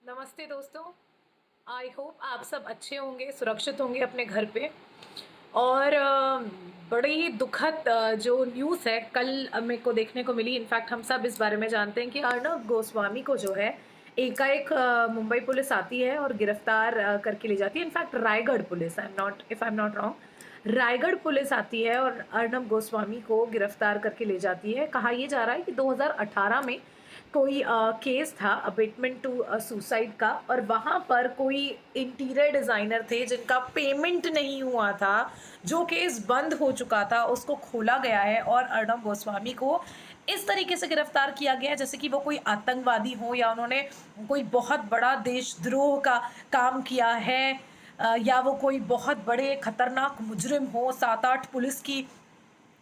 नमस्ते दोस्तों। I hope आप सब अच्छे होंगे, सुरक्षित होंगे अपने घर पे। और बड़ी ही दुखद जो न्यूज़ है कल मेरे को देखने को मिली। इनफैक्ट हम सब इस बारे में जानते हैं कि अर्नब गोस्वामी को जो है एकाएक मुंबई पुलिस आती है और गिरफ्तार करके ले जाती है। In fact Raigarh police, I am not wrong, Raigarh police आती है और अर्नब गोस्वामी को गिरफ्तार करके ले जाती है। कहा यह जा रहा है कि 2018 में कोई केस था अबेटमेंट टू सुसाइड का, और वहाँ पर कोई इंटीरियर डिज़ाइनर थे जिनका पेमेंट नहीं हुआ था। जो केस बंद हो चुका था उसको खोला गया है और अर्नब गोस्वामी को इस तरीके से गिरफ्तार किया गया है जैसे कि वो कोई आतंकवादी हो या उन्होंने कोई बहुत बड़ा देशद्रोह का काम किया है, या वो कोई बहुत बड़े खतरनाक मुजरिम हो। 7-8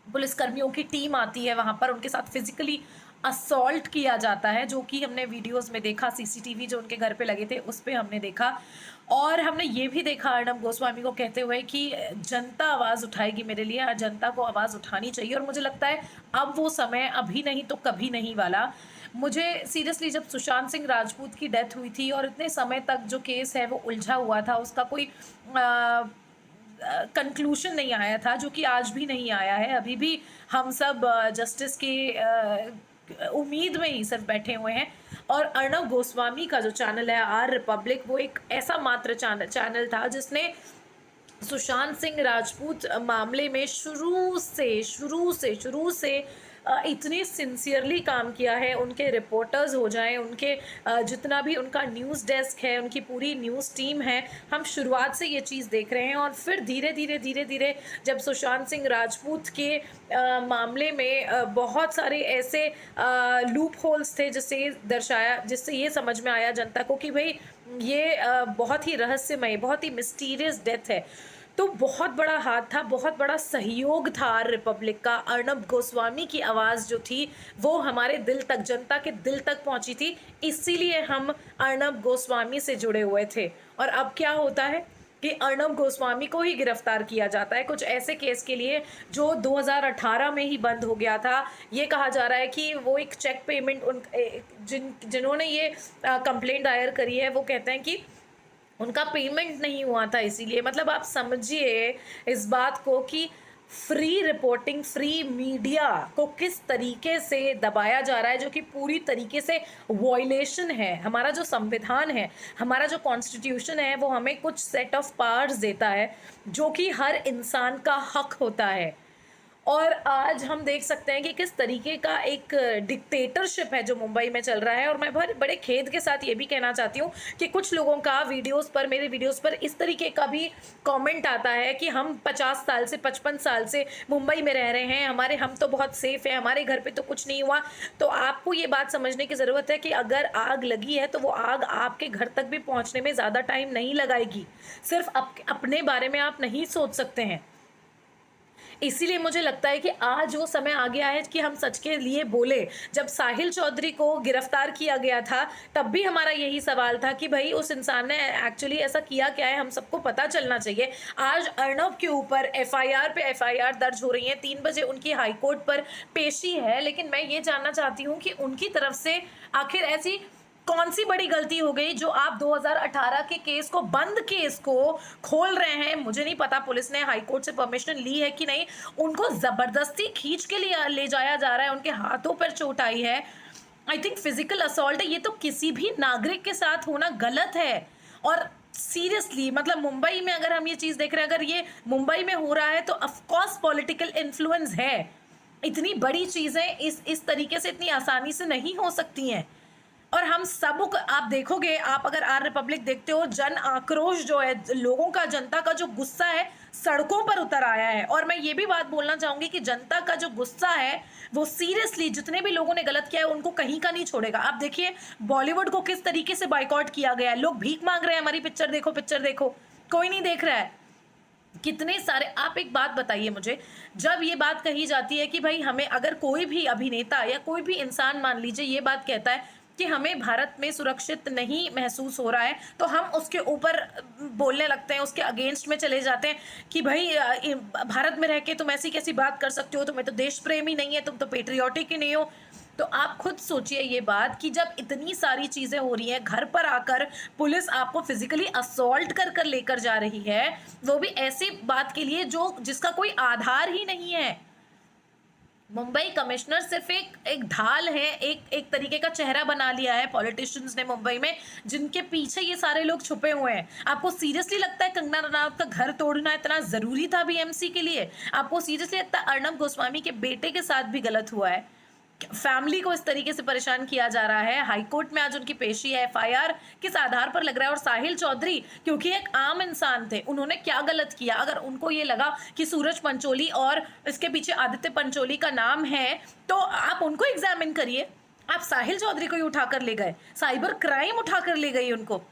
पुलिसकर्मियों की टीम आती है वहाँ पर, उनके साथ फिजिकली असॉल्ट किया जाता है, जो कि हमने वीडियोस में देखा। सीसीटीवी जो उनके घर पे लगे थे उस पे हमने देखा। और हमने ये भी देखा अर्नब गोस्वामी को कहते हुए कि जनता आवाज़ उठाएगी मेरे लिए, जनता को आवाज़ उठानी चाहिए। और मुझे लगता है अब वो समय अभी नहीं तो कभी नहीं वाला। मुझे सीरियसली जब सुशांत सिंह राजपूत की डेथ हुई थी और इतने समय तक जो केस है वो उलझा हुआ था, उसका कोई कंक्लूशन नहीं आया था, जो कि आज भी नहीं आया है। अभी भी हम सब जस्टिस के उम्मीद में ही सिर्फ बैठे हुए हैं। और अर्नब गोस्वामी का जो चैनल है आर रिपब्लिक, वो एक ऐसा मात्र चैनल था जिसने सुशांत सिंह राजपूत मामले में शुरू से इतने सिंसियरली काम किया है। उनके रिपोर्टर्स हो जाएं, उनके जितना भी उनका न्यूज़ डेस्क है, उनकी पूरी न्यूज़ टीम है, हम शुरुआत से ये चीज़ देख रहे हैं। और फिर धीरे धीरे जब सुशांत सिंह राजपूत के मामले में बहुत सारे ऐसे लूप होल्स थे जिससे ये समझ में आया जनता को कि भाई ये बहुत ही रहस्यमय, बहुत ही मिस्टीरियस डेथ है। तो बहुत बड़ा हाथ था, बहुत बड़ा सहयोग था रिपब्लिक का। अर्नब गोस्वामी की आवाज़ जो थी वो हमारे दिल तक, जनता के दिल तक पहुंची थी, इसीलिए हम अर्नब गोस्वामी से जुड़े हुए थे। और अब क्या होता है कि अर्नब गोस्वामी को ही गिरफ्तार किया जाता है कुछ ऐसे केस के लिए जो 2018 में ही बंद हो गया था। ये कहा जा रहा है कि वो एक चेक पेमेंट जिन्होंने ये कंप्लेंट दायर करी है वो कहते हैं कि उनका पेमेंट नहीं हुआ था, इसीलिए। मतलब आप समझिए इस बात को कि फ्री रिपोर्टिंग, फ्री मीडिया को किस तरीके से दबाया जा रहा है, जो कि पूरी तरीके से वॉयलेशन है। हमारा जो संविधान है, हमारा जो कॉन्स्टिट्यूशन है, वो हमें कुछ सेट ऑफ पावर्स देता है जो कि हर इंसान का हक होता है। और आज हम देख सकते हैं कि किस तरीके का एक डिक्टेटरशिप है जो मुंबई में चल रहा है। और मैं बड़े खेद के साथ ये भी कहना चाहती हूँ कि कुछ लोगों का मेरे वीडियोस पर इस तरीके का भी कमेंट आता है कि हम 50 साल से 55 साल से मुंबई में रह रहे हैं, हम तो बहुत सेफ है, हमारे घर पे तो कुछ नहीं हुआ। तो आपको ये बात समझने की ज़रूरत है कि अगर आग लगी है तो वो आग आपके घर तक भी पहुँचने में ज़्यादा टाइम नहीं लगाएगी। सिर्फ अपने बारे में आप नहीं सोच सकते हैं। इसीलिए मुझे लगता है कि आज वो समय आ गया है कि हम सच के लिए बोले। जब साहिल चौधरी को गिरफ्तार किया गया था तब भी हमारा यही सवाल था कि भाई उस इंसान ने एक्चुअली ऐसा किया क्या है, हम सबको पता चलना चाहिए। आज अर्नब के ऊपर एफआईआर पे एफआईआर दर्ज हो रही है, 3 बजे उनकी हाईकोर्ट पर पेशी है। लेकिन मैं ये जानना चाहती हूँ कि उनकी तरफ से आखिर ऐसी कौन सी बड़ी गलती हो गई जो आप 2018 के केस को, बंद केस को खोल रहे हैं। मुझे नहीं पता पुलिस ने हाईकोर्ट से परमिशन ली है कि नहीं, उनको जबरदस्ती खींच के ले जाया जा रहा है, उनके हाथों पर चोट आई है। आई थिंक फिजिकल असॉल्ट है, ये तो किसी भी नागरिक के साथ होना गलत है। और सीरियसली मतलब मुंबई में अगर हम ये चीज़ देख रहे हैं, अगर ये मुंबई में हो रहा है तो ऑफकोर्स पॉलिटिकल इन्फ्लुएंस है। इतनी बड़ी चीज़ें इस तरीके से इतनी आसानी से नहीं हो सकती हैं। और हम सब आप देखोगे, आप अगर आर रिपब्लिक देखते हो, जन आक्रोश जो है, लोगों का, जनता का जो गुस्सा है सड़कों पर उतर आया है। और मैं ये भी बात बोलना चाहूंगी कि जनता का जो गुस्सा है वो सीरियसली जितने भी लोगों ने गलत किया है उनको कहीं का नहीं छोड़ेगा। आप देखिए बॉलीवुड को किस तरीके से बाइकआउट किया गया है, लोग भीख मांग रहे हैं, हमारी पिक्चर देखो, पिक्चर देखो, कोई नहीं देख रहा है। कितने सारे, आप एक बात बताइए मुझे, जब ये बात कही जाती है कि भाई हमें, अगर कोई भी अभिनेता या कोई भी इंसान मान लीजिए ये बात कहता है कि हमें भारत में सुरक्षित नहीं महसूस हो रहा है, तो हम उसके ऊपर बोलने लगते हैं, उसके अगेंस्ट में चले जाते हैं कि भाई भारत में रह के तुम ऐसी कैसी बात कर सकते हो, तुम्हें तो देश प्रेम ही नहीं है, तुम तो पेट्रियाटिक ही नहीं हो। तो आप खुद सोचिए ये बात कि जब इतनी सारी चीज़ें हो रही हैं, घर पर आकर पुलिस आपको फिज़िकली असॉल्ट कर कर लेकर जा रही है, वो भी ऐसी बात के लिए जो जिसका कोई आधार ही नहीं है। मुंबई कमिश्नर सिर्फ एक एक ढाल है, एक एक तरीके का चेहरा बना लिया है पॉलिटिशियंस ने मुंबई में, जिनके पीछे ये सारे लोग छुपे हुए हैं। आपको सीरियसली लगता है कंगना रनौत का घर तोड़ना इतना ज़रूरी था बीएमसी के लिए? आपको सीरियसली लगता है अर्नब गोस्वामी के बेटे के साथ भी गलत हुआ है? फैमिली को इस तरीके से परेशान किया जा रहा है। हाई कोर्ट में आज उनकी पेशी है, एफआईआर किस आधार पर लग रहा है? और साहिल चौधरी क्योंकि एक आम इंसान थे, उन्होंने क्या गलत किया? अगर उनको ये लगा कि सूरज पंचोली और इसके पीछे आदित्य पंचोली का नाम है, तो आप उनको एग्जामिन करिए। आप साहिल चौधरी को ही उठाकर ले गए, साइबर क्राइम उठाकर ले गई उनको।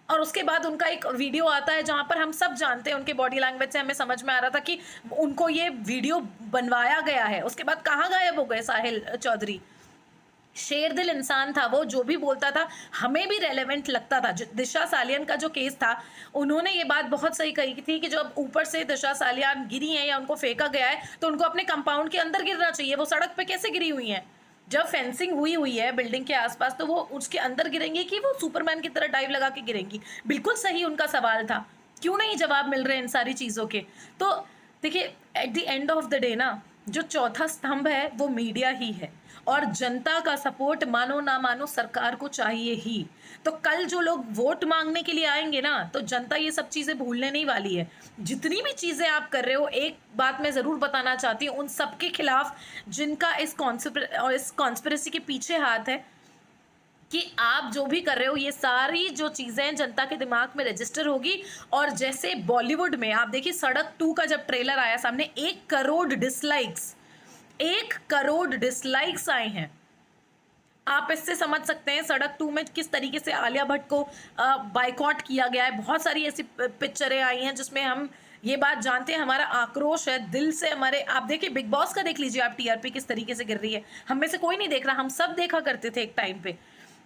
और उसके बाद उनका एक वीडियो आता है जहां पर हम सब जानते हैं, उनके बॉडी लैंग्वेज से हमें समझ में आ रहा था कि उनको ये वीडियो बनवाया गया है। उसके बाद कहाँ गायब हो गए साहिल चौधरी? शेर दिल इंसान था वो, जो भी बोलता था हमें भी रेलेवेंट लगता था। दिशा सालियन का जो केस था, उन्होंने ये बात बहुत सही कही थी कि जब ऊपर से दिशा सालियन गिरी है या उनको फेंका गया है, तो उनको अपने कंपाउंड के अंदर गिरना चाहिए। वो सड़क पे कैसे गिरी हुई हैं? जब फेंसिंग हुई हुई है बिल्डिंग के आसपास, तो वो उसके अंदर गिरेंगी कि वो सुपरमैन की तरह डाइव लगा के गिरेंगी? बिल्कुल सही उनका सवाल था। क्यों नहीं जवाब मिल रहे इन सारी चीज़ों के? तो देखिए, at the end of the day ना, जो चौथा स्तंभ है वो मीडिया ही है, और जनता का सपोर्ट मानो ना मानो सरकार को चाहिए ही। तो कल जो लोग वोट मांगने के लिए आएंगे ना, तो जनता ये सब चीज़ें भूलने नहीं वाली है। जितनी भी चीज़ें आप कर रहे हो, एक बात मैं ज़रूर बताना चाहती हूँ उन सबके खिलाफ जिनका इस कॉन्स्पिरेसी के पीछे हाथ है, कि आप जो भी कर रहे हो, ये सारी जो चीज़ें जनता के दिमाग में रजिस्टर होगी। और जैसे बॉलीवुड में आप देखिए, सड़क 2 का जब ट्रेलर आया सामने, 1 करोड़ डिसलाइक्स आए हैं। आप इससे समझ सकते हैं सड़क 2 में किस तरीके से आलिया भट्ट को बाइकॉट किया गया है। बहुत सारी ऐसी पिक्चरें आई हैं जिसमें हम ये बात जानते हैं, हमारा आक्रोश है दिल से हमारे। आप देखिए बिग बॉस का, देख लीजिए आप, टीआरपी किस तरीके से गिर रही है। हम में से कोई नहीं देख रहा, हम सब देखा करते थे एक टाइम पे।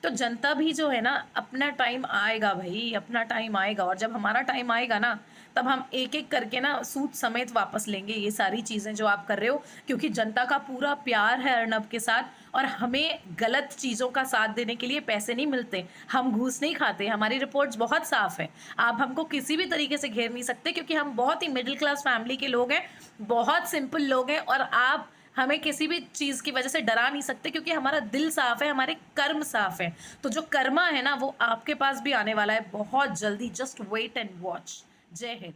तो जनता भी जो है ना, अपना टाइम आएगा भाई, अपना टाइम आएगा। और जब हमारा टाइम आएगा ना, तब हम एक एक करके ना सूद समेत वापस लेंगे ये सारी चीज़ें जो आप कर रहे हो। क्योंकि जनता का पूरा प्यार है अर्नब के साथ, और हमें गलत चीज़ों का साथ देने के लिए पैसे नहीं मिलते, हम घूस नहीं खाते, हमारी रिपोर्ट्स बहुत साफ है। आप हमको किसी भी तरीके से घेर नहीं सकते, क्योंकि हम बहुत ही मिडिल क्लास फैमिली के लोग हैं, बहुत सिंपल लोग हैं। और आप हमें किसी भी चीज़ की वजह से डरा नहीं सकते, क्योंकि हमारा दिल साफ है, हमारे कर्म साफ हैं। तो जो कर्मा है ना, वो आपके पास भी आने वाला है बहुत जल्दी। Just wait and watch. जय हिंद।